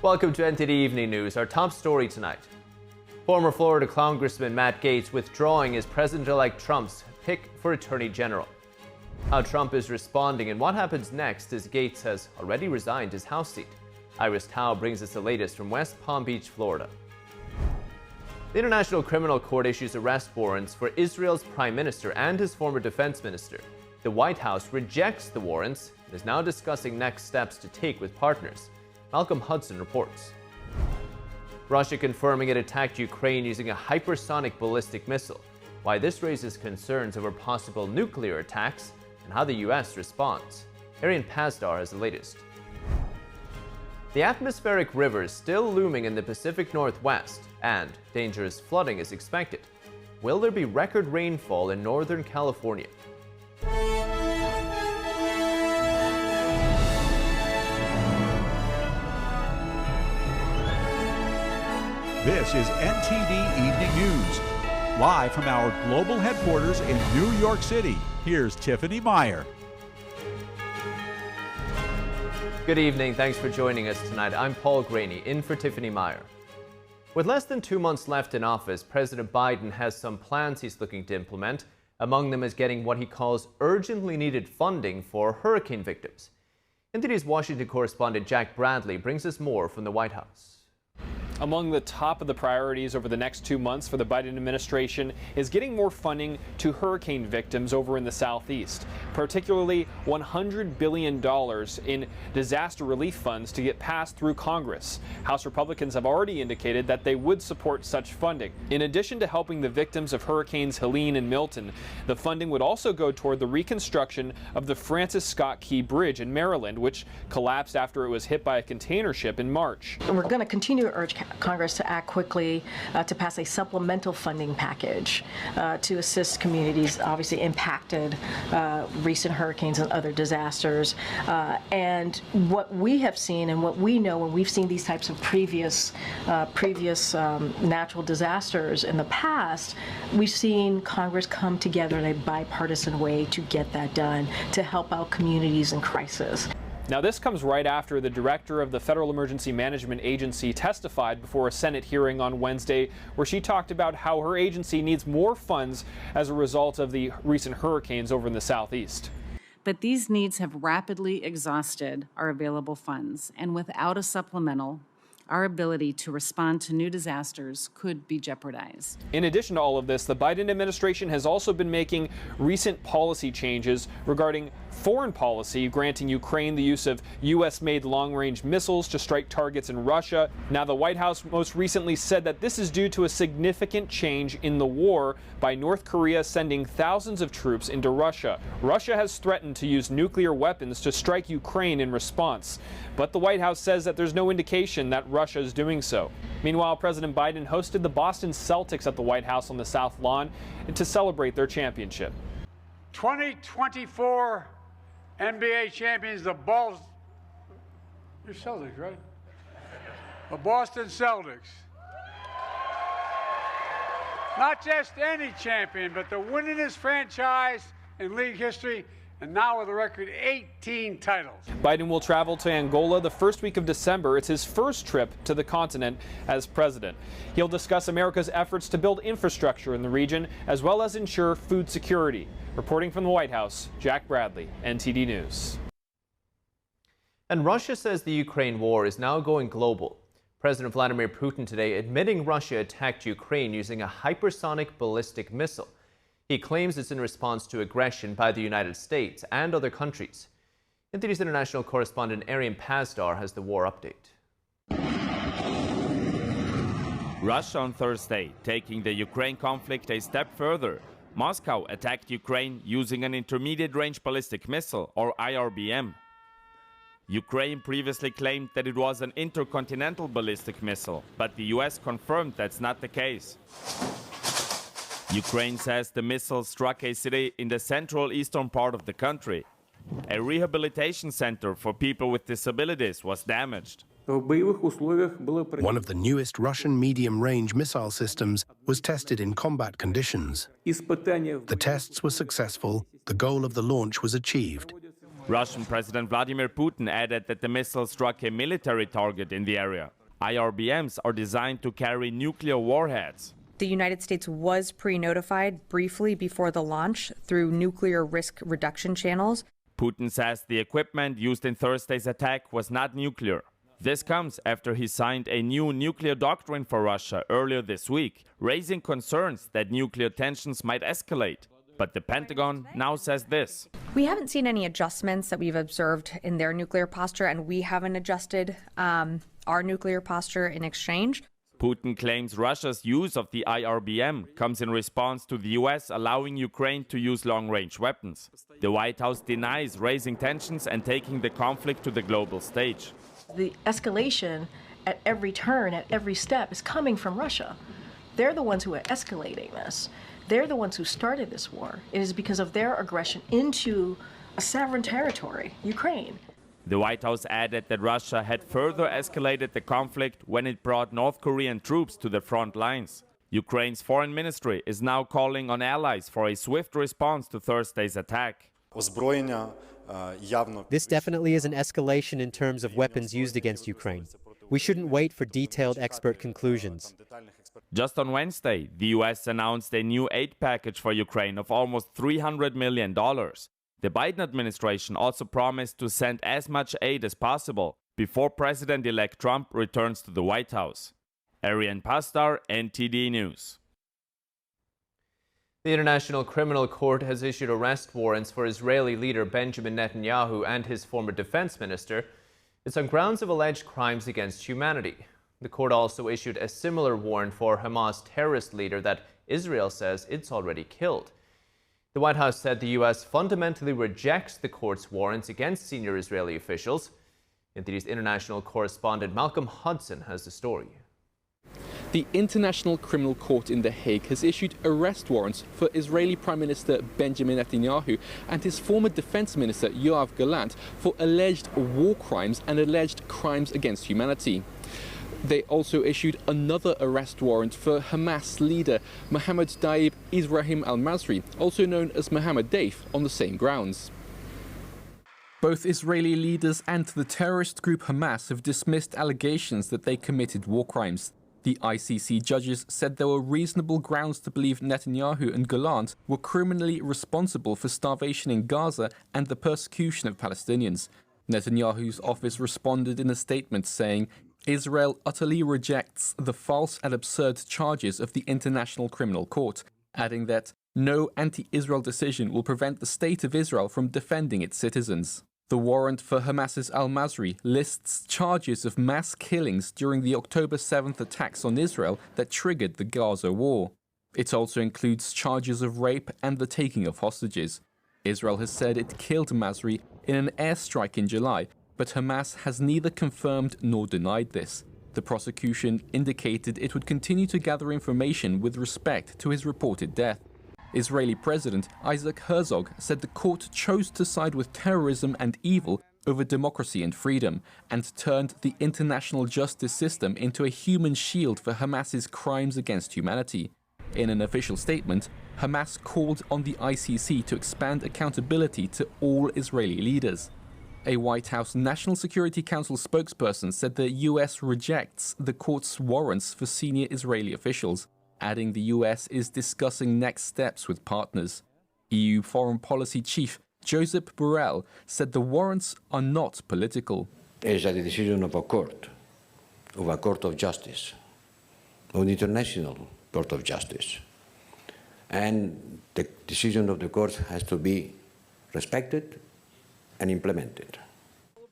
Welcome to NTD Evening News. Our top story tonight. Former Florida Congressman Matt Gaetz withdrawing as President-elect Trump's pick for Attorney General. How Trump is responding and what happens next as Gaetz has already resigned his House seat. Iris Tao brings us the latest from West Palm Beach, Florida. The International Criminal Court issues arrest warrants for Israel's Prime Minister and his former defense minister. The White House rejects the warrants and is now discussing next steps to take with partners. Malcolm Hudson reports. Russia confirming it attacked Ukraine using a hypersonic ballistic missile. Why this raises concerns over possible nuclear attacks and how the U.S. responds. Arian Pazdar has the latest. The atmospheric river is still looming in the Pacific Northwest, and dangerous flooding is expected. Will there be record rainfall in Northern California? This is NTD Evening News. Live from our global headquarters in New York City, here's Tiffany Meyer. Good evening. Thanks for joining us tonight. I'm Paul Graney, in for Tiffany Meyer. With less than 2 months left in office, President Biden has some plans he's looking to implement. Among them is getting what he calls urgently needed funding for hurricane victims. NTD's Washington correspondent Jack Bradley brings us more from the White House. Among the top of the priorities over the next 2 months for the Biden administration is getting more funding to hurricane victims over in the Southeast, particularly $100 billion in disaster relief funds to get passed through Congress. House Republicans have already indicated that they would support such funding. In addition to helping the victims of Hurricanes Helene and Milton, the funding would also go toward the reconstruction of the Francis Scott Key Bridge in Maryland, which collapsed after it was hit by a container ship in March. We're going to continue to urge Congress to act quickly to pass a supplemental funding package to assist communities obviously impacted recent hurricanes and other disasters. And what we have seen and what we know when we've seen these types of previous natural disasters in the past, we've seen Congress come together in a bipartisan way to get that done, to help out communities in crisis. Now, this comes right after the director of the Federal Emergency Management Agency testified before a Senate hearing on Wednesday, where she talked about how her agency needs more funds as a result of the recent hurricanes over in the Southeast. But these needs have rapidly exhausted our available funds, and without a supplemental, our ability to respond to new disasters could be jeopardized. In addition to all of this, the Biden administration has also been making recent policy changes regarding foreign policy, granting Ukraine the use of U.S.-made long-range missiles to strike targets in Russia. Now, the White House most recently said that this is due to a significant change in the war by North Korea sending thousands of troops into Russia. Russia has threatened to use nuclear weapons to strike Ukraine in response, but the White House says that there's no indication that Russia is doing so. Meanwhile, President Biden hosted the Boston Celtics at the White House on the South Lawn to celebrate their championship. 2024 NBA champions, the Bulls. You're Celtics, right? The Boston Celtics. Not just any champion, but the winningest franchise in league history, and now with a record 18 titles. Biden will travel to Angola the first week of December. It's his first trip to the continent as president. He'll discuss America's efforts to build infrastructure in the region, as well as ensure food security. Reporting from the White House, Jack Bradley, NTD News. And Russia says the Ukraine war is now going global. President Vladimir Putin today admitting Russia attacked Ukraine using a hypersonic ballistic missile. He claims it's in response to aggression by the United States and other countries. NTD's international correspondent Arian Pazdar has the war update. Russia on Thursday, taking the Ukraine conflict a step further. Moscow attacked Ukraine using an intermediate-range ballistic missile, or IRBM. Ukraine previously claimed that it was an intercontinental ballistic missile, but the US confirmed that's not the case. Ukraine says the missile struck a city in the central eastern part of the country. A rehabilitation center for people with disabilities was damaged. One of the newest Russian medium-range missile systems was tested in combat conditions. The tests were successful. The goal of the launch was achieved. Russian President Vladimir Putin added that the missile struck a military target in the area. IRBMs are designed to carry nuclear warheads. The United States was pre-notified briefly before the launch through nuclear risk reduction channels. Putin says the equipment used in Thursday's attack was not nuclear. This comes after he signed a new nuclear doctrine for Russia earlier this week, raising concerns that nuclear tensions might escalate. But the Pentagon now says this. We haven't seen any adjustments that we've observed in their nuclear posture, and we haven't adjusted our nuclear posture in exchange. Putin claims Russia's use of the IRBM comes in response to the US allowing Ukraine to use long-range weapons. The White House denies raising tensions and taking the conflict to the global stage. The escalation at every turn, at every step, is coming from Russia. They're the ones who are escalating this. They're the ones who started this war. It is because of their aggression into a sovereign territory, Ukraine. The White House added that Russia had further escalated the conflict when it brought North Korean troops to the front lines. Ukraine's foreign ministry is now calling on allies for a swift response to Thursday's attack. This definitely is an escalation in terms of weapons used against Ukraine. We shouldn't wait for detailed expert conclusions. Just on Wednesday, the US announced a new aid package for Ukraine of almost $300 million. The Biden administration also promised to send as much aid as possible before President-elect Trump returns to the White House. Arian Pastar, NTD News. The International Criminal Court has issued arrest warrants for Israeli leader Benjamin Netanyahu and his former defense minister. It's on grounds of alleged crimes against humanity. The court also issued a similar warrant for Hamas terrorist leader that Israel says it's already killed. The White House said the U.S. fundamentally rejects the court's warrants against senior Israeli officials. NTD's international correspondent Malcolm Hudson has the story. The International Criminal Court in The Hague has issued arrest warrants for Israeli Prime Minister Benjamin Netanyahu and his former defense minister Yoav Gallant for alleged war crimes and alleged crimes against humanity. They also issued another arrest warrant for Hamas leader Mohammed Daib Ibrahim al-Masri, also known as Mohammed Daif, on the same grounds. Both Israeli leaders and the terrorist group Hamas have dismissed allegations that they committed war crimes. The ICC judges said there were reasonable grounds to believe Netanyahu and Gallant were criminally responsible for starvation in Gaza and the persecution of Palestinians. Netanyahu's office responded in a statement saying, Israel utterly rejects the false and absurd charges of the International Criminal Court, adding that no anti-Israel decision will prevent the State of Israel from defending its citizens. The warrant for Hamas's al-Masri lists charges of mass killings during the October 7th attacks on Israel that triggered the Gaza war. It also includes charges of rape and the taking of hostages. Israel has said it killed Masri in an airstrike in July, but Hamas has neither confirmed nor denied this. The prosecution indicated it would continue to gather information with respect to his reported death. Israeli President Isaac Herzog said the court chose to side with terrorism and evil over democracy and freedom, and turned the international justice system into a human shield for Hamas's crimes against humanity. In an official statement, Hamas called on the ICC to expand accountability to all Israeli leaders. A White House National Security Council spokesperson said the U.S. rejects the court's warrants for senior Israeli officials, adding the U.S. is discussing next steps with partners. EU Foreign Policy Chief Josep Borrell said the warrants are not political. It is a decision of a court of justice, of the International Court of Justice. And the decision of the court has to be respected and implemented.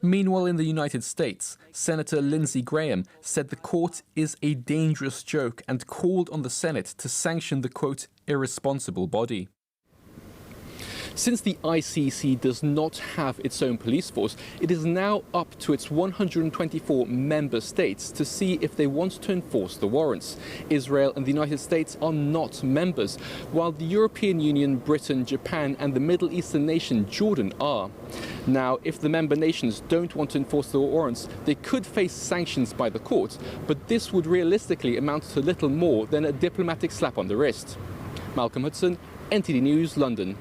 Meanwhile, in the United States, Senator Lindsey Graham said the court is a dangerous joke and called on the Senate to sanction the, quote, irresponsible body. Since the ICC does not have its own police force, it is now up to its 124 member states to see if they want to enforce the warrants. Israel and the United States are not members, while the European Union, Britain, Japan and the Middle Eastern nation Jordan are. Now, if the member nations don't want to enforce the warrants, they could face sanctions by the court, but this would realistically amount to little more than a diplomatic slap on the wrist. Malcolm Hudson, NTD News, London.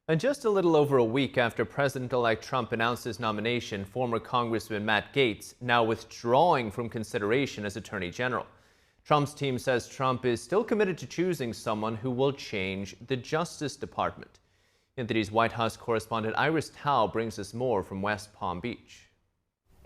And just a little over a week after President-elect Trump announced his nomination, former Congressman Matt Gaetz now withdrawing from consideration as Attorney General. Trump's team says Trump is still committed to choosing someone who will change the Justice Department. NTD's White House correspondent Iris Tao brings us more from West Palm Beach.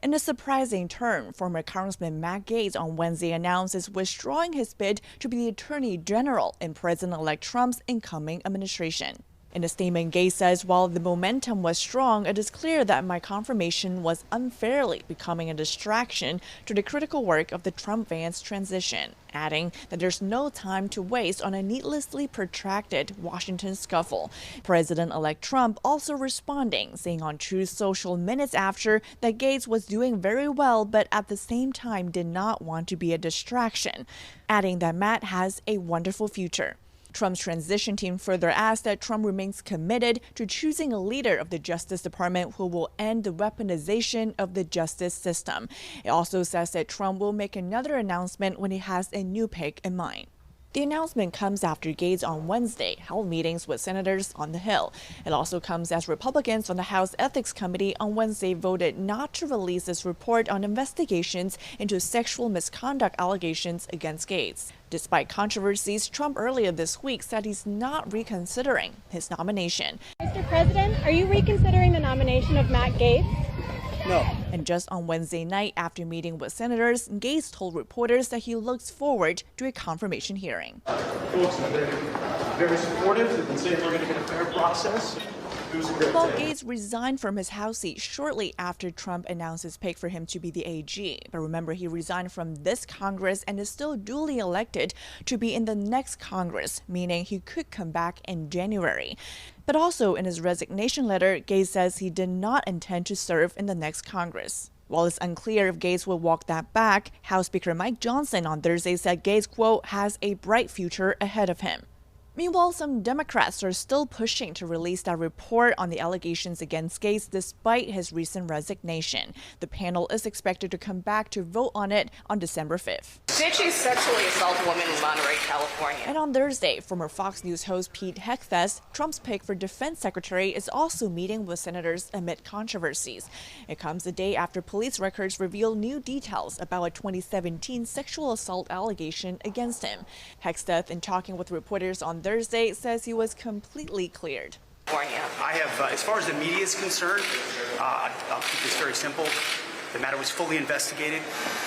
In a surprising turn, former Congressman Matt Gaetz on Wednesday announced his withdrawing his bid to be the Attorney General in President-elect Trump's incoming administration. In a statement, Gaetz says, while the momentum was strong, it is clear that my confirmation was unfairly becoming a distraction to the critical work of the Trump-Vance transition, adding that there's no time to waste on a needlessly protracted Washington scuffle. President-elect Trump also responding, saying on Truth Social minutes after that Gaetz was doing very well, but at the same time did not want to be a distraction, adding that Matt has a wonderful future. Trump's transition team further asked that Trump remains committed to choosing a leader of the Justice Department who will end the weaponization of the justice system. It also says that Trump will make another announcement when he has a new pick in mind. The announcement comes after Gaetz on Wednesday held meetings with senators on the Hill. It also comes as Republicans on the House Ethics Committee on Wednesday voted not to release this report on investigations into sexual misconduct allegations against Gaetz. Despite controversies, Trump earlier this week said he's not reconsidering his nomination. Mr. President, are you reconsidering the nomination of Matt Gaetz? No. And just on Wednesday night, after meeting with senators, Gaetz told reporters that he looks forward to a confirmation hearing. Folks have been very supportive. They've been saying we're going to get a fair process. While Gaetz resigned from his House seat shortly after Trump announced his pick for him to be the AG. But remember, he resigned from this Congress and is still duly elected to be in the next Congress, meaning he could come back in January. But also in his resignation letter, Gaetz says he did not intend to serve in the next Congress. While it's unclear if Gaetz will walk that back, House Speaker Mike Johnson on Thursday said Gaetz, quote, has a bright future ahead of him. Meanwhile, some Democrats are still pushing to release that report on the allegations against Gaetz despite his recent resignation. The panel is expected to come back to vote on it on December 5th. Did she sexually assault a woman in Monterey, California? And on Thursday, former Fox News host Pete Hegseth, Trump's pick for defense secretary, is also meeting with senators amid controversies. It comes a day after police records reveal new details about a 2017 sexual assault allegation against him. Hegseth, in talking with reporters on Thursday, says he was completely cleared. I have, as far as the media is concerned, I'll keep this very simple. The matter was fully investigated,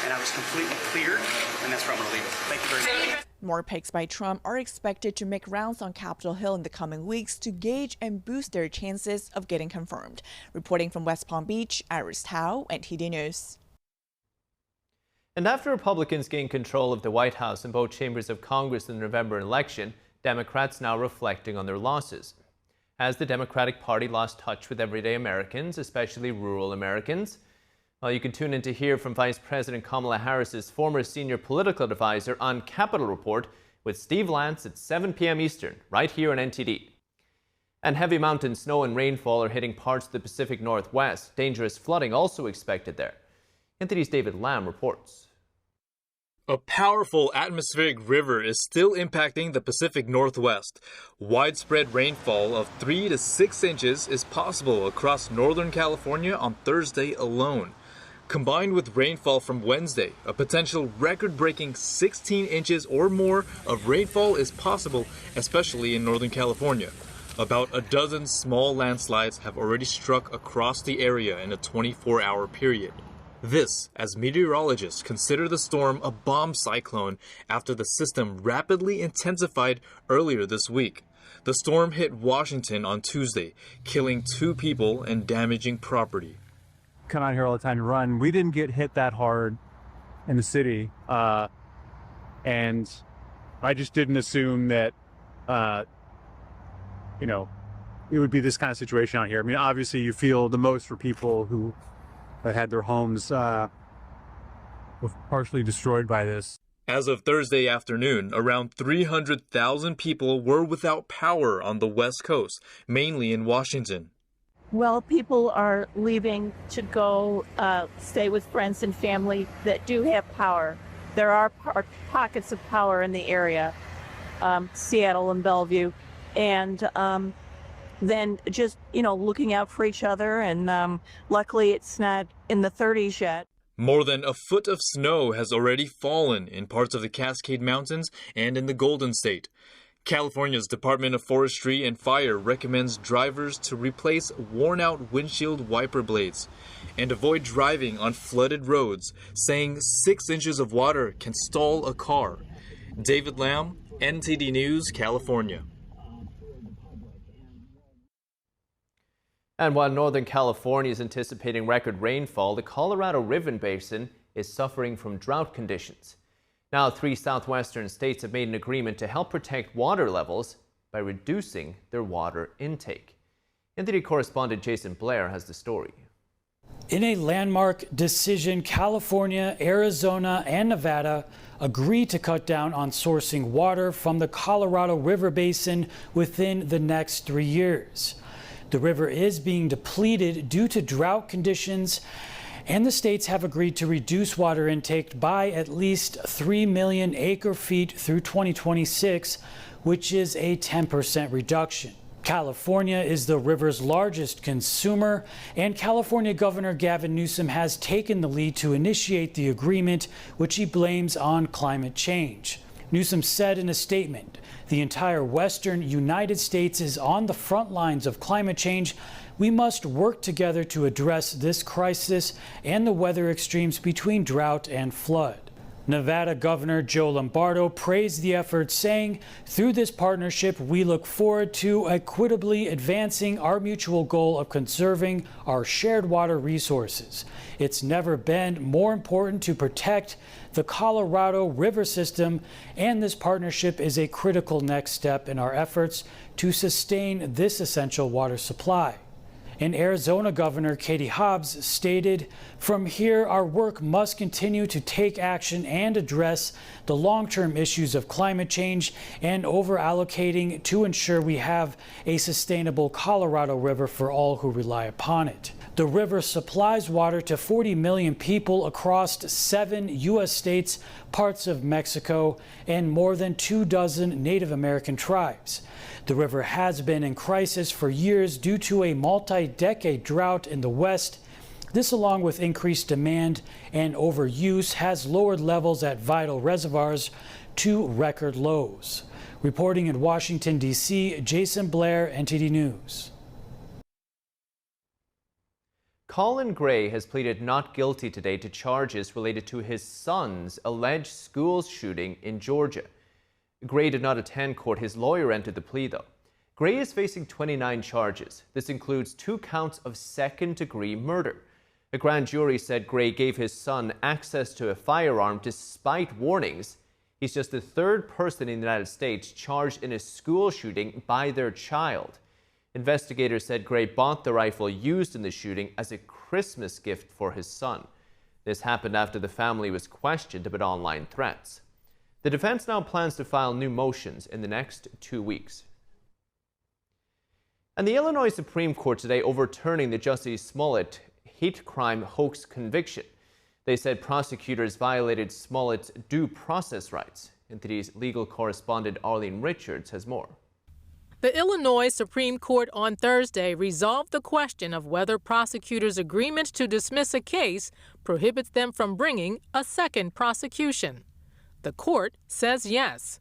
and I was completely cleared, and that's where I'm going to leave it. Thank you very much. More picks by Trump are expected to make rounds on Capitol Hill in the coming weeks to gauge and boost their chances of getting confirmed. Reporting from West Palm Beach, Iris Tao, NTD News. And after Republicans gained control of the White House and both chambers of Congress in the November election, Democrats now reflecting on their losses. Has the Democratic Party lost touch with everyday Americans, especially rural Americans? Well, you can tune in to hear from Vice President Kamala Harris's former senior political advisor on Capitol Report with Steve Lance at 7 p.m. Eastern, right here on NTD. And heavy mountain snow and rainfall are hitting parts of the Pacific Northwest. Dangerous flooding also expected there. NTD's David Lamb reports. A powerful atmospheric river is still impacting the Pacific Northwest. Widespread rainfall of 3 to 6 inches is possible across Northern California on Thursday alone. Combined with rainfall from Wednesday, a potential record-breaking 16 inches or more of rainfall is possible, especially in Northern California. About a dozen small landslides have already struck across the area in a 24-hour period. This, as meteorologists consider the storm a bomb cyclone after the system rapidly intensified earlier this week. The storm hit Washington on Tuesday, killing 2 people and damaging property. Come out here all the time to run. We didn't get hit that hard in the city, and I just didn't assume that, it would be this kind of situation out here. I mean, obviously you feel the most for people who had their homes partially destroyed by this. As of Thursday afternoon, around 300,000 people were without power on the West Coast, mainly in Washington. Well, people are leaving to go stay with friends and family that do have power. There are pockets of power in the area, Seattle and Bellevue, and than just, looking out for each other. And luckily it's not in the 30s yet. More than a foot of snow has already fallen in parts of the Cascade Mountains and in the Golden State. California's Department of Forestry and Fire recommends drivers to replace worn-out windshield wiper blades and avoid driving on flooded roads, saying 6 inches of water can stall a car. David Lamb, NTD News, California. And while Northern California is anticipating record rainfall, the Colorado River Basin is suffering from drought conditions. Now, 3 southwestern states have made an agreement to help protect water levels by reducing their water intake. NTD correspondent Jason Blair has the story. In a landmark decision, California, Arizona, and Nevada agreed to cut down on sourcing water from the Colorado River Basin within the next 3 years. The river is being depleted due to drought conditions, and the states have agreed to reduce water intake by at least 3 million acre-feet through 2026, which is a 10% reduction. California is the river's largest consumer, and California Governor Gavin Newsom has taken the lead to initiate the agreement, which he blames on climate change. Newsom said in a statement, "The entire western United States is on the front lines of climate change. We must work together to address this crisis and the weather extremes between drought and flood." Nevada Governor Joe Lombardo praised the effort, saying, "Through this partnership, we look forward to equitably advancing our mutual goal of conserving our shared water resources. It's never been more important to protect the Colorado River system, and this partnership is a critical next step in our efforts to sustain this essential water supply." And Arizona Governor Katie Hobbs stated, "From here, our work must continue to take action and address the long-term issues of climate change and over-allocating to ensure we have a sustainable Colorado River for all who rely upon it." The river supplies water to 40 million people across 7 U.S. states, parts of Mexico, and more than 24 Native American tribes. The river has been in crisis for years due to a multi-decade drought in the West. This, along with increased demand and overuse, has lowered levels at vital reservoirs to record lows. Reporting in Washington, D.C., Jason Blair, NTD News. Colin Gray has pleaded not guilty today to charges related to his son's alleged school shooting in Georgia. Gray did not attend court. His lawyer entered the plea, though. Gray is facing 29 charges. This includes 2 counts of second-degree murder. A grand jury said Gray gave his son access to a firearm despite warnings. He's just the 3rd person in the United States charged in a school shooting by their child. Investigators said Gray bought the rifle used in the shooting as a Christmas gift for his son. This happened after the family was questioned about online threats. The defense now plans to file new motions in the next 2 weeks. And the Illinois Supreme Court today overturning the Justice Smollett hate crime hoax conviction. They said prosecutors violated Smollett's due process rights. NTD's legal correspondent Arlene Richards has more. The Illinois Supreme Court on Thursday resolved the question of whether prosecutors' agreement to dismiss a case prohibits them from bringing a second prosecution. The court says yes.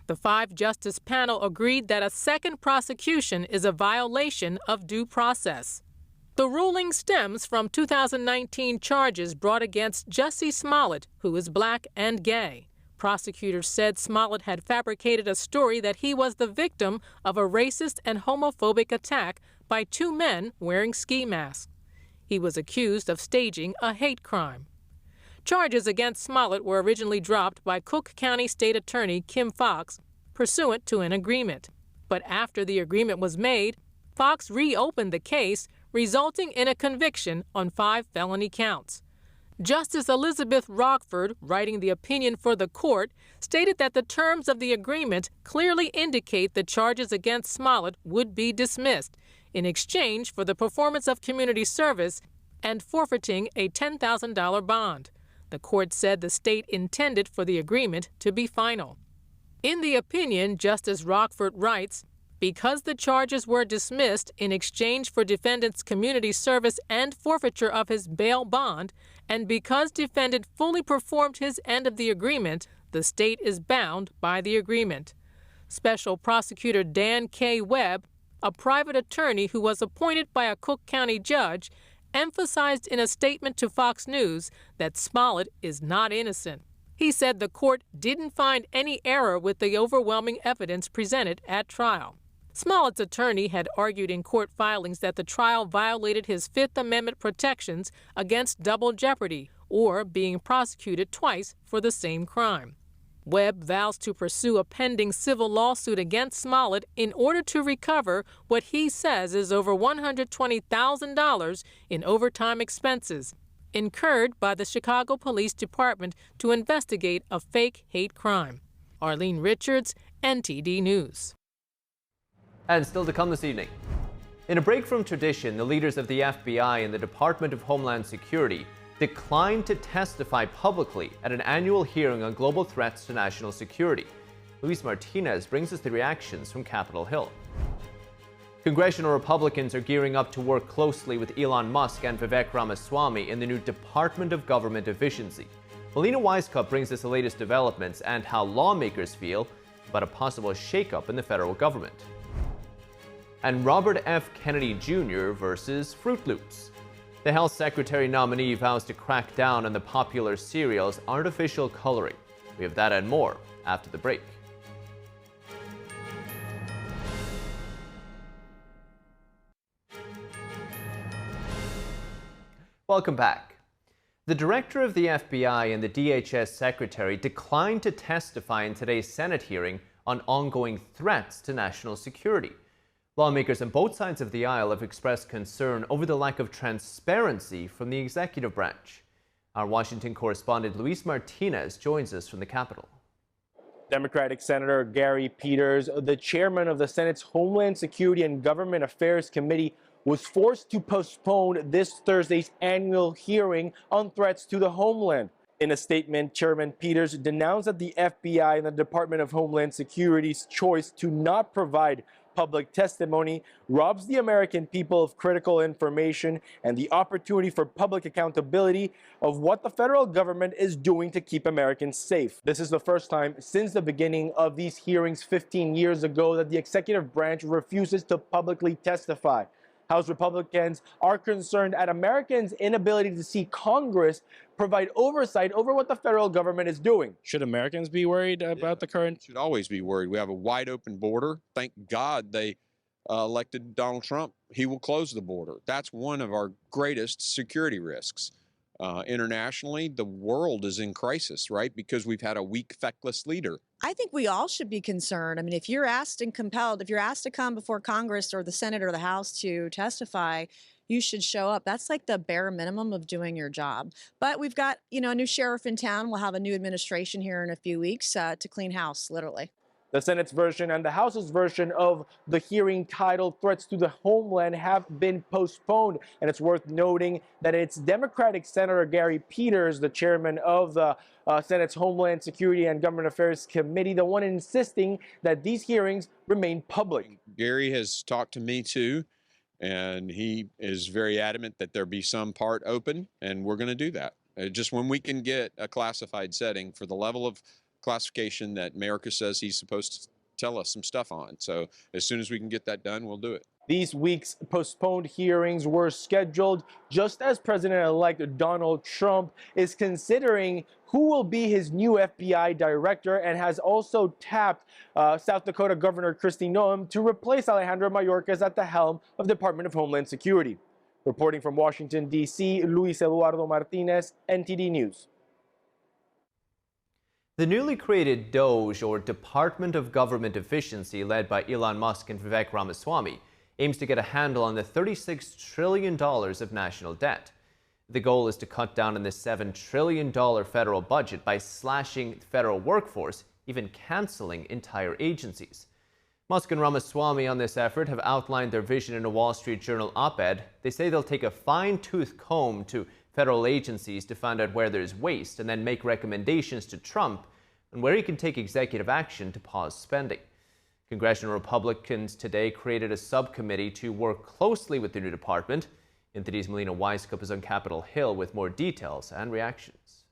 The 5-justice panel agreed that a second prosecution is a violation of due process. The ruling stems from 2019 charges brought against Jussie Smollett, who is black and gay. Prosecutors said Smollett had fabricated a story that he was the victim of a racist and homophobic attack by 2 men wearing ski masks. He was accused of staging a hate crime. Charges against Smollett were originally dropped by Cook County State Attorney Kim Foxx, pursuant to an agreement. But after the agreement was made, Foxx reopened the case, resulting in a conviction on 5 felony counts. Justice Elizabeth Rockford, writing the opinion for the court, stated that the terms of the agreement clearly indicate the charges against Smollett would be dismissed in exchange for the performance of community service and forfeiting a $10,000 bond. The court said the state intended for the agreement to be final. In the opinion, Justice Rockford writes, because the charges were dismissed in exchange for defendant's community service and forfeiture of his bail bond, and because defendant fully performed his end of the agreement, the state is bound by the agreement. Special Prosecutor Dan K. Webb, a private attorney who was appointed by a Cook County judge, emphasized in a statement to Fox News that Smollett is not innocent. He said the court didn't find any error with the overwhelming evidence presented at trial. Smollett's attorney had argued in court filings that the trial violated his Fifth Amendment protections against double jeopardy, or being prosecuted twice for the same crime. Webb vows to pursue a pending civil lawsuit against Smollett in order to recover what he says is over $120,000 in overtime expenses incurred by the Chicago Police Department to investigate a fake hate crime. Arlene Richards, NTD News. And still to come this evening. In a break from tradition, the leaders of the FBI and the Department of Homeland Security declined to testify publicly at an annual hearing on global threats to national security. Luis Martinez brings us the reactions from Capitol Hill. Congressional Republicans are gearing up to work closely with Elon Musk and Vivek Ramaswamy in the new Department of Government Efficiency. Melina Wisecup brings us the latest developments and how lawmakers feel about a possible shakeup in the federal government. And Robert F. Kennedy Jr. versus Froot Loops. The health secretary nominee vows to crack down on the popular cereal's artificial coloring. We have that and more after the break. Welcome back. The director of the FBI and the DHS secretary declined to testify in today's Senate hearing on ongoing threats to national security. Lawmakers on both sides of the aisle have expressed concern over the lack of transparency from the executive branch. Our Washington correspondent Luis Martinez joins us from the Capitol. Democratic Senator Gary Peters, the chairman of the Senate's Homeland Security and Government Affairs Committee, was forced to postpone this Thursday's annual hearing on threats to the homeland. In a statement, Chairman Peters denounced that the FBI and the Department of Homeland Security's choice to not provide public testimony robs the American people of critical information and the opportunity for public accountability of what the federal government is doing to keep Americans safe. This is the first time since the beginning of these hearings 15 years ago that the executive branch refuses to publicly testify. House Republicans are concerned at Americans' inability to see Congress provide oversight over what the federal government is doing. Should Americans be worried about the current? Should always be worried. We have a wide open border. Thank God they elected Donald Trump. He will close the border. That's one of our greatest security risks. Internationally, the world is in crisis, right? Because we've had a weak, feckless leader. I think we all should be concerned. I mean, if you're asked and compelled, if you're asked to come before Congress or the Senate or the House to testify, you should show up. That's like the bare minimum of doing your job. But we've got, a new sheriff in town. We'll have a new administration here in a few weeks to clean house, literally. The Senate's version and the House's version of the hearing titled Threats to the Homeland have been postponed. And it's worth noting that it's Democratic Senator Gary Peters, the chairman of the Senate's Homeland Security and Government Affairs Committee, the one insisting that these hearings remain public. Gary has talked to me too, and he is very adamant that there be some part open, and we're going to do that. Just when we can get a classified setting for the level of classification that America says he's supposed to tell us some stuff on. So as soon as we can get that done, we'll do it. These week's postponed hearings were scheduled just as President-elect Donald Trump is considering who will be his new FBI director and has also tapped South Dakota Governor Kristi Noem to replace Alejandro Mayorkas at the helm of the Department of Homeland Security. Reporting from Washington, D.C., Luis Eduardo Martinez, NTD News. The newly created DOGE, or Department of Government Efficiency, led by Elon Musk and Vivek Ramaswamy, aims to get a handle on the $36 trillion of national debt. The goal is to cut down on the $7 trillion federal budget by slashing the federal workforce, even canceling entire agencies. Musk and Ramaswamy on this effort have outlined their vision in a Wall Street Journal op-ed. They say they'll take a fine-tooth comb to federal agencies to find out where there's waste and then make recommendations to Trump on where he can take executive action to pause spending. Congressional Republicans today created a subcommittee to work closely with the new department. NTD's Melina Weisskopf is on Capitol Hill with more details and reactions.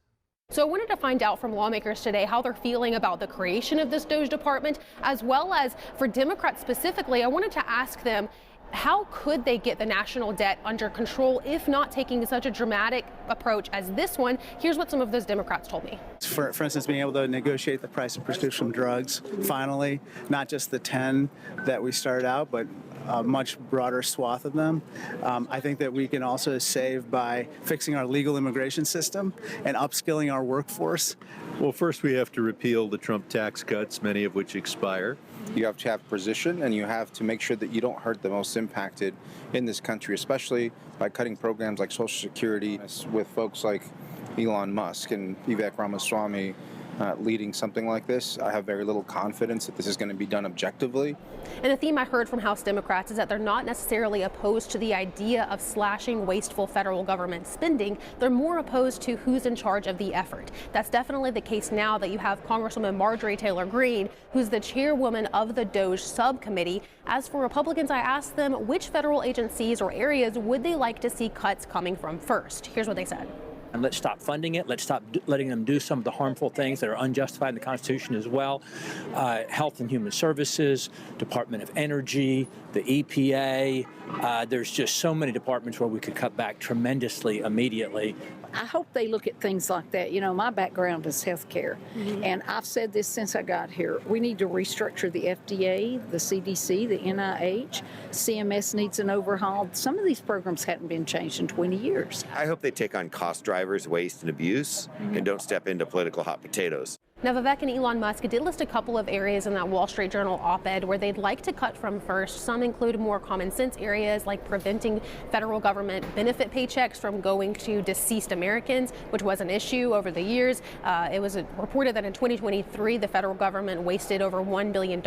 So I wanted to find out from lawmakers today how they're feeling about the creation of this DOJ department, as well as for Democrats specifically. I wanted to ask them, how could they get the national debt under control if not taking such a dramatic approach as this one? Here's what some of those Democrats told me. For instance, being able to negotiate the price of prescription drugs, finally, not just the 10 that we started out, but a much broader swath of them. I think that we can also save by fixing our legal immigration system and upskilling our workforce. Well, first we have to repeal the Trump tax cuts, many of which expire. You have to have precision, and you have to make sure that you don't hurt the most impacted in this country, especially by cutting programs like Social Security with folks like Elon Musk and Vivek Ramaswamy leading something like this. I have very little confidence that this is going to be done objectively. And a theme I heard from House Democrats is that they're not necessarily opposed to the idea of slashing wasteful federal government spending. They're more opposed to who's in charge of the effort. That's definitely the case now that you have Congresswoman Marjorie Taylor Greene, who's the chairwoman of the DOJ subcommittee. As for Republicans, I asked them which federal agencies or areas would they like to see cuts coming from first. Here's what they said. And let's stop funding it. Let's stop letting them do some of the harmful things that are unjustified in the Constitution as well. Health and Human Services, Department of Energy, the EPA. There's just so many departments where we could cut back tremendously immediately. I hope they look at things like that. You know, my background is healthcare, and I've said this since I got here. We need to restructure the FDA, the CDC, the NIH. CMS needs an overhaul. Some of these programs hadn't been changed in 20 years. I hope they take on cost drivers, waste, and abuse, and don't step into political hot potatoes. Now, Vivek and Elon Musk did list a couple of areas in that Wall Street Journal op-ed where they'd like to cut from first. Some include more common sense areas like preventing federal government benefit paychecks from going to deceased Americans, which was an issue over the years. It was reported that in 2023, the federal government wasted over $1 billion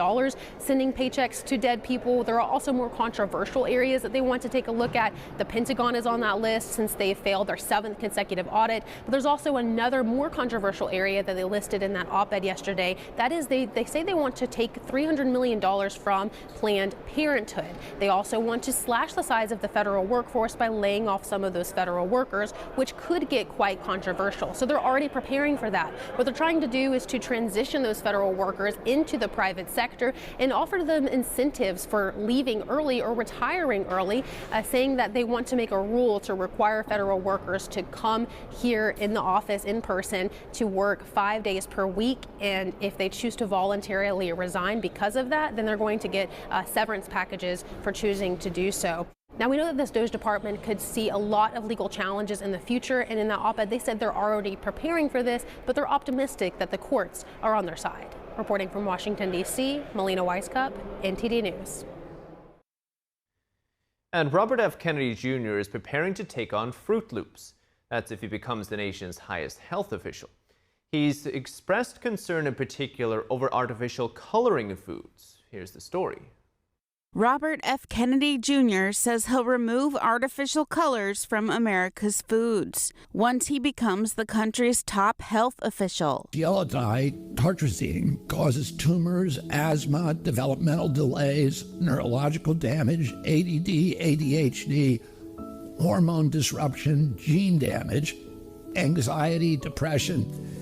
sending paychecks to dead people. There are also more controversial areas that they want to take a look at. The Pentagon is on that list since they failed their 7th consecutive audit. But there's also another more controversial area that they listed in that op-ed yesterday. That is, they say they want to take $300 million from Planned Parenthood. They also want to slash the size of the federal workforce by laying off some of those federal workers, which could get quite controversial. So they're already preparing for that. What they're trying to do is to transition those federal workers into the private sector and offer them incentives for leaving early or retiring early, saying that they want to make a rule to require federal workers to come here in the office in person to work 5 days per week, and if they choose to voluntarily resign because of that, then they're going to get severance packages for choosing to do so. Now, we know that this DOJ department could see a lot of legal challenges in the future, and in that op-ed they said they're already preparing for this, but they're optimistic that the courts are on their side. Reporting from Washington, D.C., Melina Weisskopf, NTD News. And Robert F. Kennedy Jr. is preparing to take on Froot Loops. That's if he becomes the nation's highest health official. He's expressed concern in particular over artificial coloring in foods. Here's the story. Robert F. Kennedy Jr. says he'll remove artificial colors from America's foods once he becomes the country's top health official. Yellow dye, tartrazine, causes tumors, asthma, developmental delays, neurological damage, ADD, ADHD, hormone disruption, gene damage, anxiety, depression,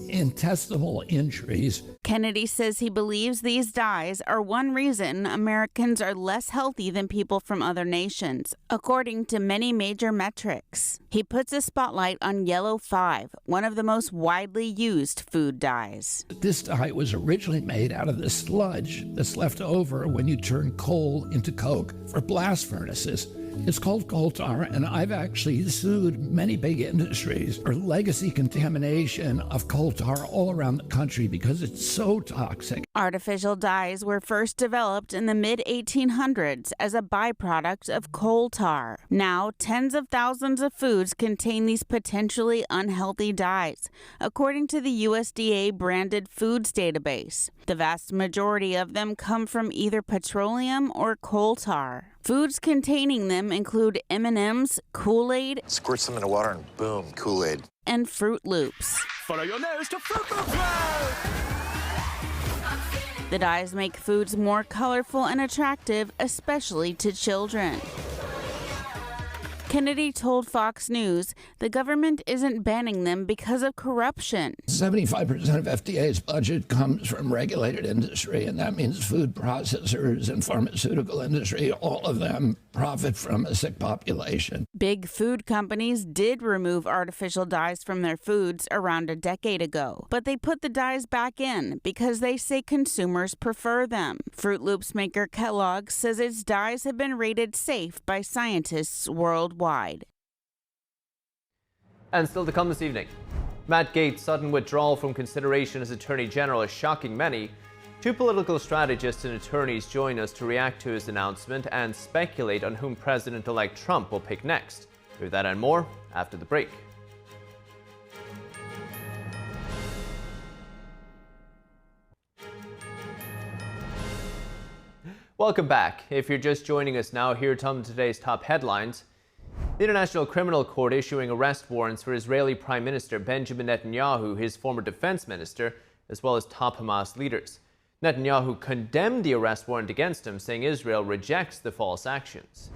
intestinal injuries. Kennedy says he believes these dyes are one reason Americans are less healthy than people from other nations, according to many major metrics. He puts a spotlight on Yellow 5, one of the most widely used food dyes. This dye was originally made out of the sludge that's left over when you turn coal into coke for blast furnaces. It's called coal tar, and I've actually sued many big industries for legacy contamination of coal tar all around the country because it's so toxic. Artificial dyes were first developed in the mid-1800s as a byproduct of coal tar. Now, tens of thousands of foods contain these potentially unhealthy dyes, according to the USDA branded foods database. The vast majority of them come from either petroleum or coal tar. Foods containing them include M&M's, Kool-Aid, squirt some in the water and boom, Kool-Aid, and Froot Loops. Follow your nose to Froot Loops World! The dyes make foods more colorful and attractive, especially to children. Kennedy told Fox News the government isn't banning them because of corruption. 75% of FDA's budget comes from regulated industry, and that means food processors and pharmaceutical industry, all of them profit from a sick population. Big food companies did remove artificial dyes from their foods around a decade ago, but they put the dyes back in because they say consumers prefer them. Froot Loops maker Kellogg says its dyes have been rated safe by scientists worldwide. And still to come this evening, Matt Gaetz' sudden withdrawal from consideration as Attorney General is shocking many. Two political strategists and attorneys join us to react to his announcement and speculate on whom President-elect Trump will pick next. Hear that and more after the break. Welcome back. If you're just joining us now, here are some of today's top headlines. The International Criminal Court issuing arrest warrants for Israeli Prime Minister Benjamin Netanyahu, his former defense minister, as well as top Hamas leaders. Netanyahu condemned the arrest warrant against him, saying Israel rejects the false actions.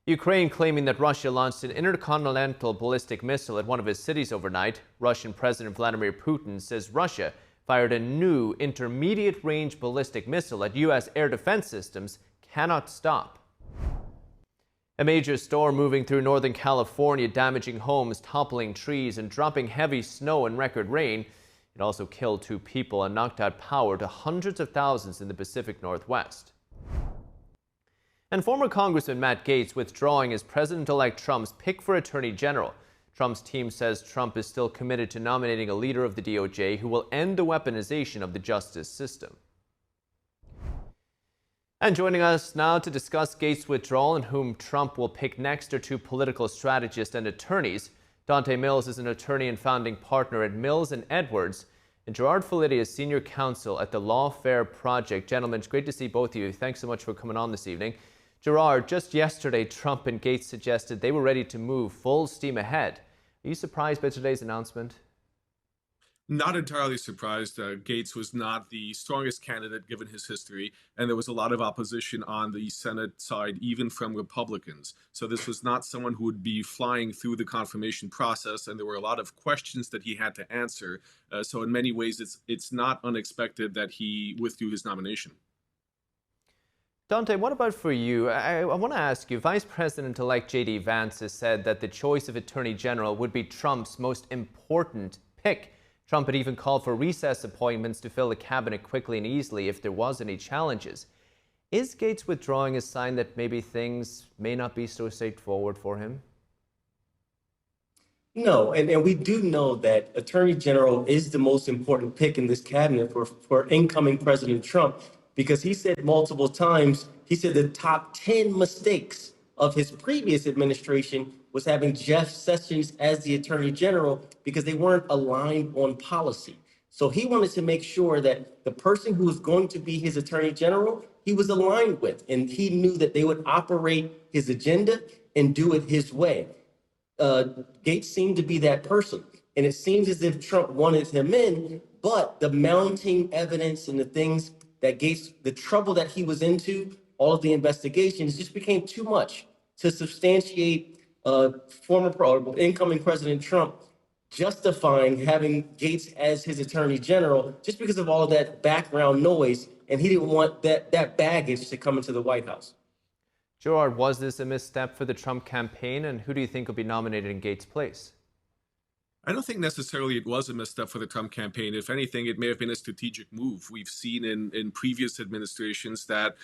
Ukraine claiming that Russia launched an intercontinental ballistic missile at one of its cities overnight. Russian President Vladimir Putin says Russia fired a new intermediate-range ballistic missile that U.S. air defense systems cannot stop. A major storm moving through Northern California, damaging homes, toppling trees, and dropping heavy snow and record rain. It also killed 2 people and knocked out power to hundreds of thousands in the Pacific Northwest. And former Congressman Matt Gaetz withdrawing as President-elect Trump's pick for Attorney General. Trump's team says Trump is still committed to nominating a leader of the DOJ who will end the weaponization of the justice system. And joining us now to discuss Gaetz' withdrawal and whom Trump will pick next are 2 political strategists and attorneys. Dante Mills is an attorney and founding partner at Mills & Edwards, and Gerard Felitti is senior counsel at the Lawfare Project. Gentlemen, it's great to see both of you. Thanks so much for coming on this evening. Gerard, just yesterday, Trump and Gaetz suggested they were ready to move full steam ahead. Are you surprised by today's announcement? Not entirely surprised. Gaetz was not the strongest candidate given his history, and there was a lot of opposition on the Senate side, even from Republicans. So this was not someone who would be flying through the confirmation process, and there were a lot of questions that he had to answer. So in many ways, it's not unexpected that he withdrew his nomination. Dante, what about for you? I want to ask you, Vice President-elect J.D. Vance has said that the choice of Attorney General would be Trump's most important pick. Trump had even called for recess appointments to fill the cabinet quickly and easily if there was any challenges. Is Gaetz withdrawing a sign that maybe things may not be so straightforward for him? No, and we do know that Attorney General is the most important pick in this cabinet for incoming President Trump, because he said multiple times, he said the top 10 mistakes of his previous administration was having Jeff Sessions as the Attorney General because they weren't aligned on policy. So he wanted to make sure that the person who was going to be his Attorney General, he was aligned with, and he knew that they would operate his agenda and do it his way. Gaetz seemed to be that person, and it seems as if Trump wanted him in, but the mounting evidence and the things that Gaetz, the trouble that he was into, all of the investigations, just became too much to substantiate incoming President Trump justifying having Gaetz as his Attorney General just because of all of that background noise, and he didn't want that baggage to come into the White House. Gerard, was this a misstep for the Trump campaign, and who do you think will be nominated in Gaetz' place? I don't think necessarily it was a misstep for the Trump campaign. If anything, it may have been a strategic move. We've seen in previous administrations that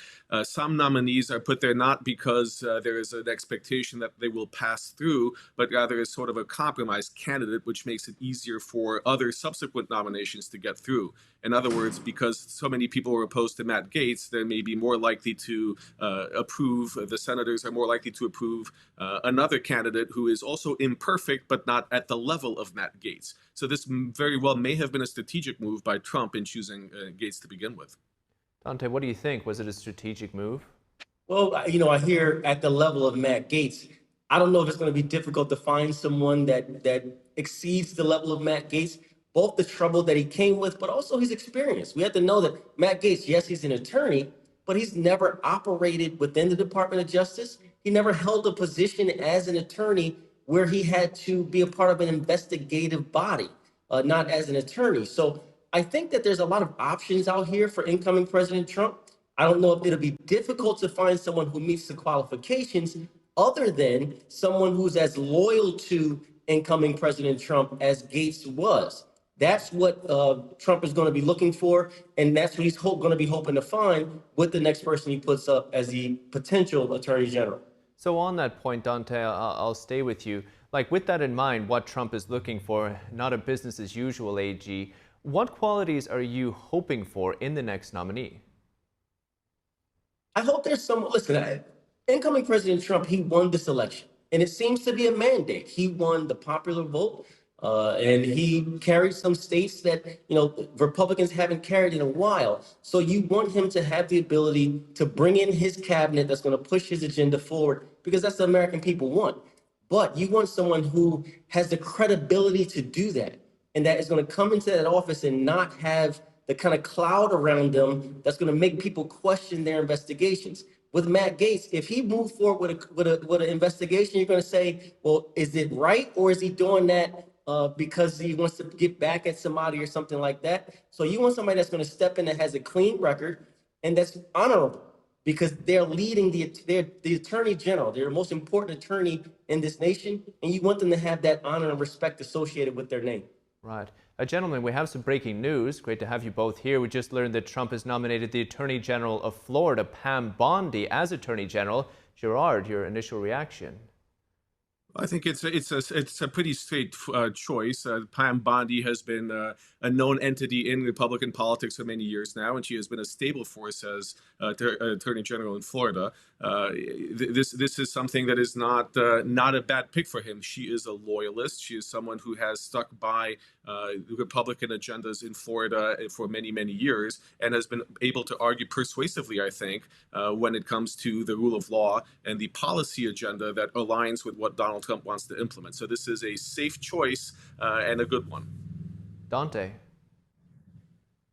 some nominees are put there not because there is an expectation that they will pass through, but rather as sort of a compromise candidate, which makes it easier for other subsequent nominations to get through. In other words, because so many people were opposed to Matt Gaetz, they may be more likely to approve, the senators are more likely to approve another candidate who is also imperfect, but not at the level of Matt Gaetz. So this very well may have been a strategic move by Trump in choosing Gaetz to begin with. Dante, what do you think? Was it a strategic move? Well, I hear at the level of Matt Gaetz, I don't know if it's going to be difficult to find someone that exceeds the level of Matt Gaetz, both the trouble that he came with, but also his experience. We have to know that Matt Gaetz, yes, he's an attorney, but he's never operated within the Department of Justice. He never held a position as an attorney where he had to be a part of an investigative body, not as an attorney. So I think that there's a lot of options out here for incoming President Trump. I don't know if it'll be difficult to find someone who meets the qualifications other than someone who's as loyal to incoming President Trump as Gaetz was. That's what Trump is going to be looking for, and that's what he's going to be hoping to find with the next person he puts up as the potential Attorney General. So on that point, Dante, I'll stay with you. Like, with that in mind, what Trump is looking for, not a business as usual AG, what qualities are you hoping for in the next nominee? I hope there's some, listen, incoming President Trump, he won this election, and it seems to be a mandate. He won the popular vote. And he carried some states that, Republicans haven't carried in a while. So you want him to have the ability to bring in his cabinet that's going to push his agenda forward, because that's the American people want. But you want someone who has the credibility to do that, and that is going to come into that office and not have the kind of cloud around them that's going to make people question their investigations. With Matt Gaetz, if he moved forward with an investigation, you're going to say, well, is it right, or is he doing that because he wants to get back at somebody or something like that? So you want somebody that's going to step in that has a clean record and that's honorable, because they're leading the attorney general. They're the most important attorney in this nation, and you want them to have that honor and respect associated with their name. Right. Gentlemen, we have some breaking news. Great to have you both here. We just learned that Trump has nominated the Attorney General of Florida, Pam Bondi, as Attorney General. Gerard, your initial reaction? I think it's a pretty straight choice. Pam Bondi has been a known entity in Republican politics for many years now, and she has been a stable force as Attorney General in Florida. This is something that is not a bad pick for him. She is a loyalist. She is someone who has stuck by Republican agendas in Florida for many, many years, and has been able to argue persuasively, I think, when it comes to the rule of law and the policy agenda that aligns with what Donald Trump wants to implement. So this is a safe choice and a good one. Dante.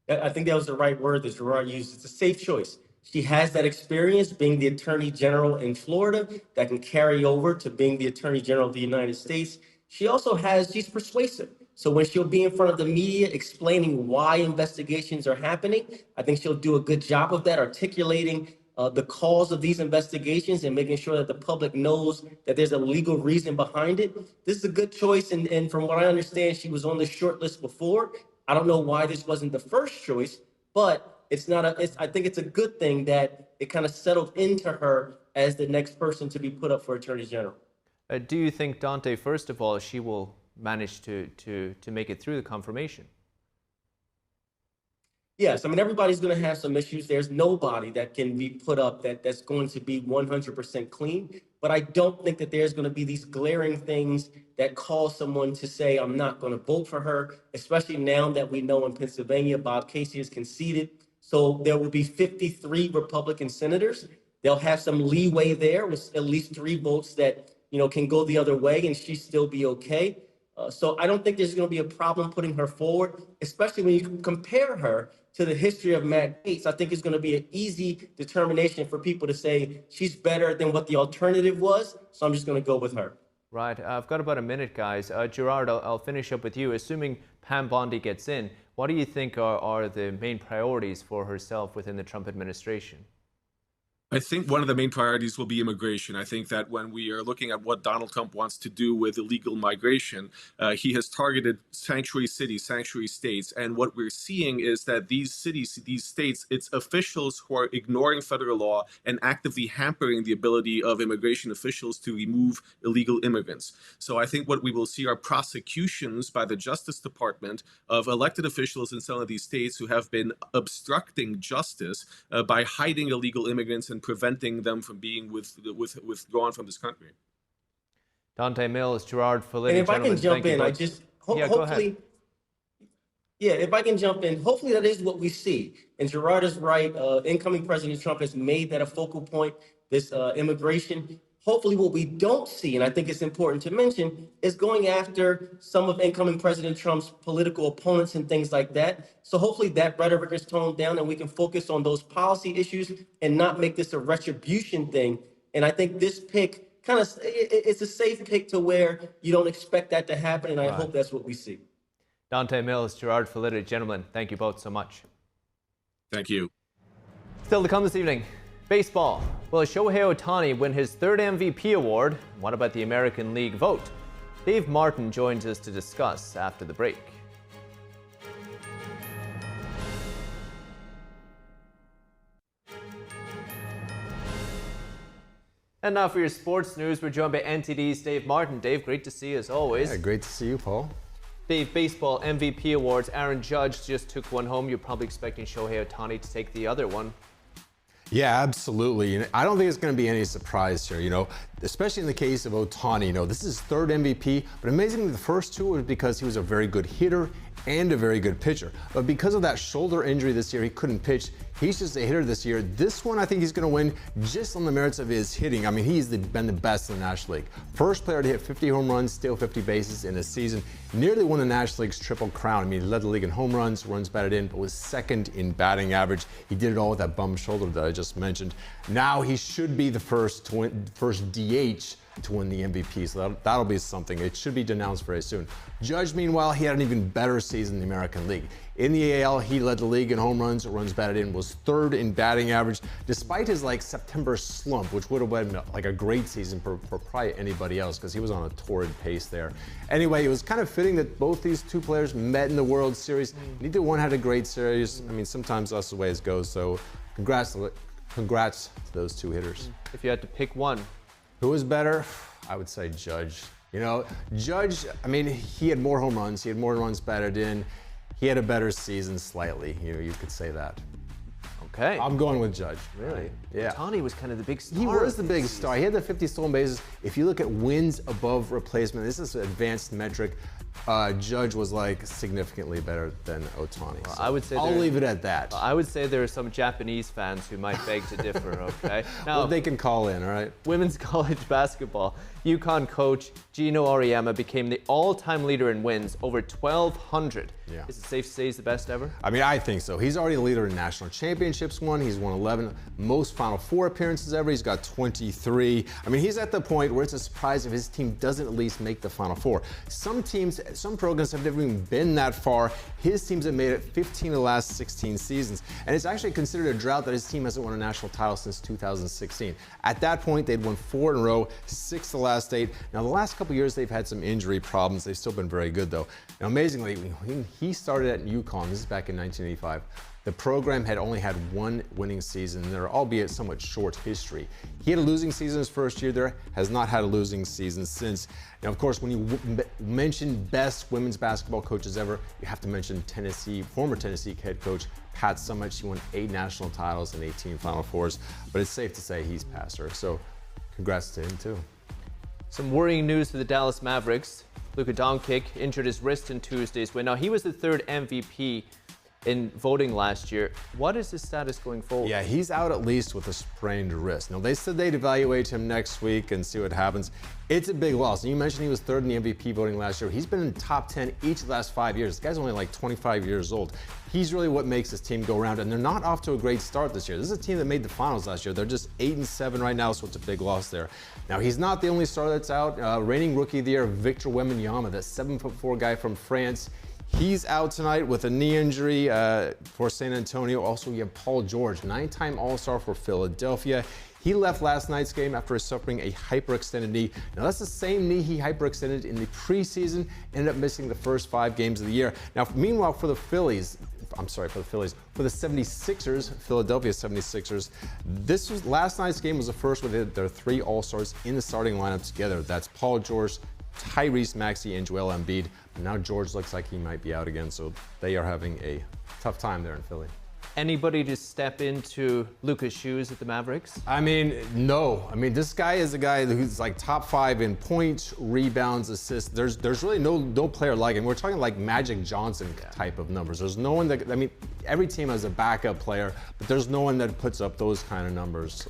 I think that was the right word that Gerard used. It's a safe choice. She has that experience being the Attorney General in Florida that can carry over to being the Attorney General of the United States. She's persuasive. So when she'll be in front of the media explaining why investigations are happening, I think she'll do a good job of that, articulating the cause of these investigations and making sure that the public knows that there's a legal reason behind it. This is a good choice, and from what I understand, she was on the short list before. I don't know why this wasn't the first choice, but I think it's a good thing that it kind of settled into her as the next person to be put up for Attorney General. Do you think, Dante, first of all, she will manage to make it through the confirmation? Yes, I mean, everybody's going to have some issues. There's nobody that can be put up that's going to be 100% clean. But I don't think that there's going to be these glaring things that cause someone to say, I'm not going to vote for her, especially now that we know in Pennsylvania, Bob Casey has conceded. So there will be 53 Republican senators. They'll have some leeway there with at least 3 votes that, can go the other way and she still be okay. So I don't think there's going to be a problem putting her forward, especially when you compare her to the history of Matt Gaetz. I think it's going to be an easy determination for people to say she's better than what the alternative was. So I'm just going to go with her. Right. I've got about a minute, guys. Gerard, I'll finish up with you. Assuming Pam Bondi gets in, what do you think are the main priorities for herself within the Trump administration? I think one of the main priorities will be immigration. I think that when we are looking at what Donald Trump wants to do with illegal migration, he has targeted sanctuary cities, sanctuary states. And what we're seeing is that these cities, these states, it's officials who are ignoring federal law and actively hampering the ability of immigration officials to remove illegal immigrants. So I think what we will see are prosecutions by the Justice Department of elected officials in some of these states who have been obstructing justice by hiding illegal immigrants and preventing them from being withdrawn from this country. Dante Mills, Gerard Felitti. And if I can jump in, hopefully, if I can jump in, hopefully that is what we see. And Gerard is right. Incoming President Trump has made that a focal point, this immigration. Hopefully what we don't see, and I think it's important to mention, is going after some of incoming President Trump's political opponents and things like that. So hopefully that rhetoric is toned down and we can focus on those policy issues and not make this a retribution thing. And I think this pick it's a safe pick to where you don't expect that to happen, and I hope that's what we see. Dante Mills, Gerard Felitti, gentlemen, thank you both so much. Thank you. Still to come this evening, baseball. Will Shohei Ohtani win his third MVP award? What about the American League vote? Dave Martin joins us to discuss after the break. And now for your sports news, we're joined by NTD's Dave Martin. Dave, great to see you as always. Yeah, great to see you, Paul. Dave, baseball MVP awards. Aaron Judge just took one home. You're probably expecting Shohei Ohtani to take the other one. Yeah, absolutely. And I don't think it's going to be any surprise here, especially in the case of Ohtani. This is his third MVP, but amazingly, the first two was because he was a very good hitter and a very good pitcher. But because of that shoulder injury this year, he couldn't pitch. He's just a hitter this year. This one, I think he's going to win just on the merits of his hitting. I mean, he's been the best in the National League. First player to hit 50 home runs, steal 50 bases in a season. Nearly won the National League's Triple Crown. I mean, he led the league in home runs, runs batted in, but was second in batting average. He did it all with that bum shoulder that I just mentioned. Now he should be the first DH to win the MVP, so that'll be something. It should be denounced very soon. Judge, meanwhile, he had an even better season in the American League. In the AL, he led the league in home runs, runs batted in, was third in batting average, despite his September slump, which would have been a great season for probably anybody else because he was on a torrid pace there. Anyway, it was kind of fitting that both these two players met in the World Series. Neither one had a great series. I mean, sometimes that's the way it goes. So, congrats to those two hitters. If you had to pick one, who was better? I would say Judge. Judge, I mean, he had more home runs. He had more runs batted in. He had a better season slightly. You could say that. Okay. I'm going with Judge. Really? Yeah. Ohtani was kind of the big star. He was the big star. He had the 50 stolen bases. If you look at wins above replacement, this is an advanced metric. Judge was significantly better than Ohtani. Well, I would say I'll leave it at that. I would say there are some Japanese fans who might beg to differ, okay? Now, well, they can call in, all right? Women's college basketball. UConn coach Gino Auriemma became the all-time leader in wins, over 1,200. Yeah. Is it safe to say he's the best ever? I mean, I think so. He's already the leader in national championships won. He's won 11 most Final Four appearances ever. He's got 23. I mean, he's at the point where it's a surprise if his team doesn't at least make the Final Four. Some programs have never even been that far. His teams have made it 15 of the last 16 seasons. And it's actually considered a drought that his team hasn't won a national title since 2016. At that point, they'd won 4 in a row, 6 the last 8. Now, the last couple years, they've had some injury problems. They've still been very good, though. Now, amazingly, when he started at UConn, this is back in 1985, the program had only had one winning season in their albeit somewhat short history. He had a losing season his first year there, has not had a losing season since. Now, of course, when you mention best women's basketball coaches ever, you have to mention former Tennessee head coach Pat Summitt. She won 8 national titles and 18 Final Fours, but it's safe to say he's past her. So congrats to him, too. Some worrying news for the Dallas Mavericks. Luka Doncic injured his wrist in Tuesday's win. Now, he was the third MVP in voting last year. What is his status going forward? Yeah, he's out at least with a sprained wrist. Now, they said they'd evaluate him next week and see what happens. It's a big loss. And you mentioned he was third in the MVP voting last year. He's been in the top 10 each of the last 5 years. This guy's only 25 years old. He's really what makes this team go around, and they're not off to a great start this year. This is a team that made the finals last year. They're just 8-7 right now, so it's a big loss there. Now, he's not the only star that's out. Reigning Rookie of the Year, Victor Wembanyama, that 7'4" guy from France. He's out tonight with a knee injury for San Antonio. Also, you have Paul George, 9-time All-Star for Philadelphia. He left last night's game after suffering a hyperextended knee. Now, that's the same knee he hyperextended in the preseason, ended up missing the first 5 games of the year. Now, meanwhile, for the 76ers, Philadelphia 76ers, last night's game was the first where their 3 All-Stars in the starting lineup together. That's Paul George, Tyrese Maxey, and Joel Embiid. But now George looks like he might be out again, so they are having a tough time there in Philly. Anybody to step into Luka's shoes at the Mavericks? I mean, no. I mean, this guy is a guy who's top 5 in points, rebounds, assists. There's really no player like him. We're talking Magic Johnson type of numbers. There's no one that, I mean, every team has a backup player, but there's no one that puts up those kind of numbers.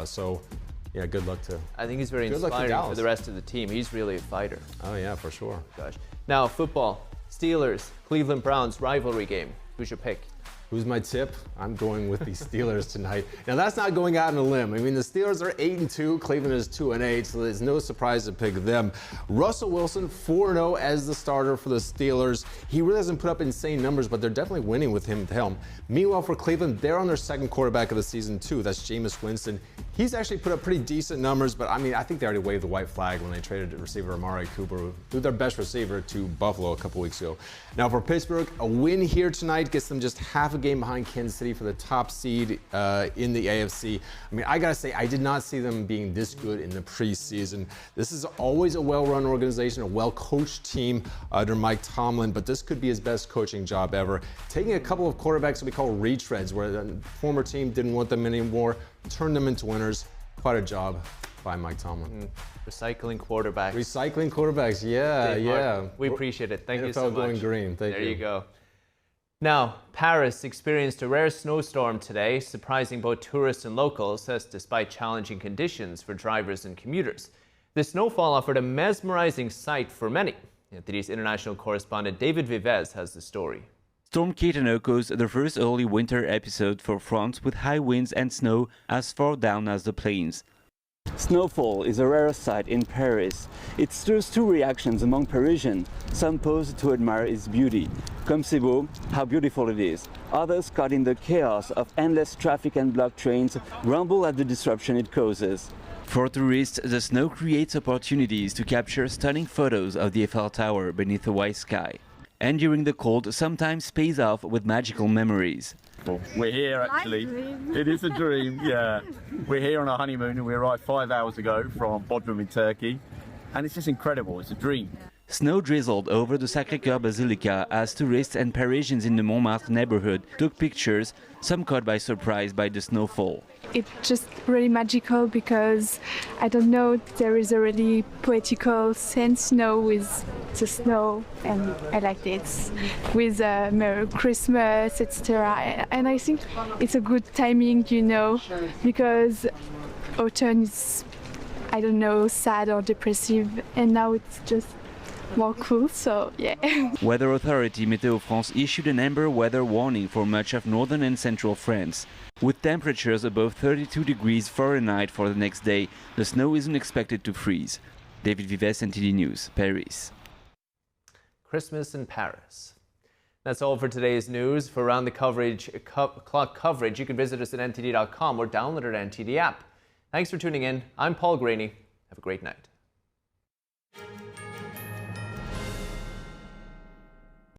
So Yeah, good luck to. I think he's very inspiring for the rest of the team. He's really a fighter. Oh yeah, for sure. Gosh. Now football. Steelers, Cleveland Browns rivalry game. Who's your pick? Who's my tip? I'm going with the Steelers tonight. Now that's not going out on a limb. I mean, the Steelers are 8-2, Cleveland is 2-8, so there's no surprise to pick them. Russell Wilson, 4-0 as the starter for the Steelers. He really hasn't put up insane numbers, but they're definitely winning with him at the helm. Meanwhile, for Cleveland, they're on their second quarterback of the season too. That's Jameis Winston. He's actually put up pretty decent numbers, but I mean, I think they already waved the white flag when they traded receiver Amari Cooper, who threw their best receiver, to Buffalo a couple weeks ago. Now for Pittsburgh, a win here tonight gets them just half a game behind Kansas City for the top seed in the AFC. I mean, I gotta say, I did not see them being this good in the preseason. This is always a well-run organization, a well-coached team under Mike Tomlin, but this could be his best coaching job ever. Taking a couple of quarterbacks that we call retreads, where the former team didn't want them anymore, turned them into winners. Quite a job by Mike Tomlin. Recycling quarterbacks. Recycling quarterbacks, yeah, yeah. We appreciate it. Thank you so NFL much. going green, thank you. There you go. Now, Paris experienced a rare snowstorm today, surprising both tourists and locals, as despite challenging conditions for drivers and commuters. The snowfall offered a mesmerizing sight for many. NTD's international correspondent David Vivez has the story. Storm Kate echoes the first early winter episode for France, with high winds and snow as far down as the plains. Snowfall is a rare sight in Paris. It stirs two reactions among Parisians. Some pause to admire its beauty. Comme c'est beau, how beautiful it is. Others, caught in the chaos of endless traffic and blocked trains, grumble at the disruption it causes. For tourists, the snow creates opportunities to capture stunning photos of the Eiffel Tower beneath a white sky. And during the cold, sometimes pays off with magical memories. We're here actually. It is a dream, yeah. We're here on our honeymoon and we arrived 5 hours ago from Bodrum in Turkey. And it's just incredible, it's a dream. Snow drizzled over the Sacré-Cœur Basilica as tourists and Parisians in the Montmartre neighborhood took pictures, some caught by surprise by the snowfall. It's just really magical because, I don't know, there is a really poetical sense now with the snow, and I like it, with Merry Christmas, etc. And I think it's a good timing, you know, because autumn is, I don't know, sad or depressive, and now it's just more cool, so yeah. Weather authority Météo France issued an amber weather warning for much of northern and central France. With temperatures above 32 degrees Fahrenheit for the next day, the snow isn't expected to freeze. David Vives, NTD News, Paris. Christmas in Paris. That's all for today's news. For round-the-clock coverage, you can visit us at ntd.com or download our NTD app. Thanks for tuning in. I'm Paul Graney. Have a great night.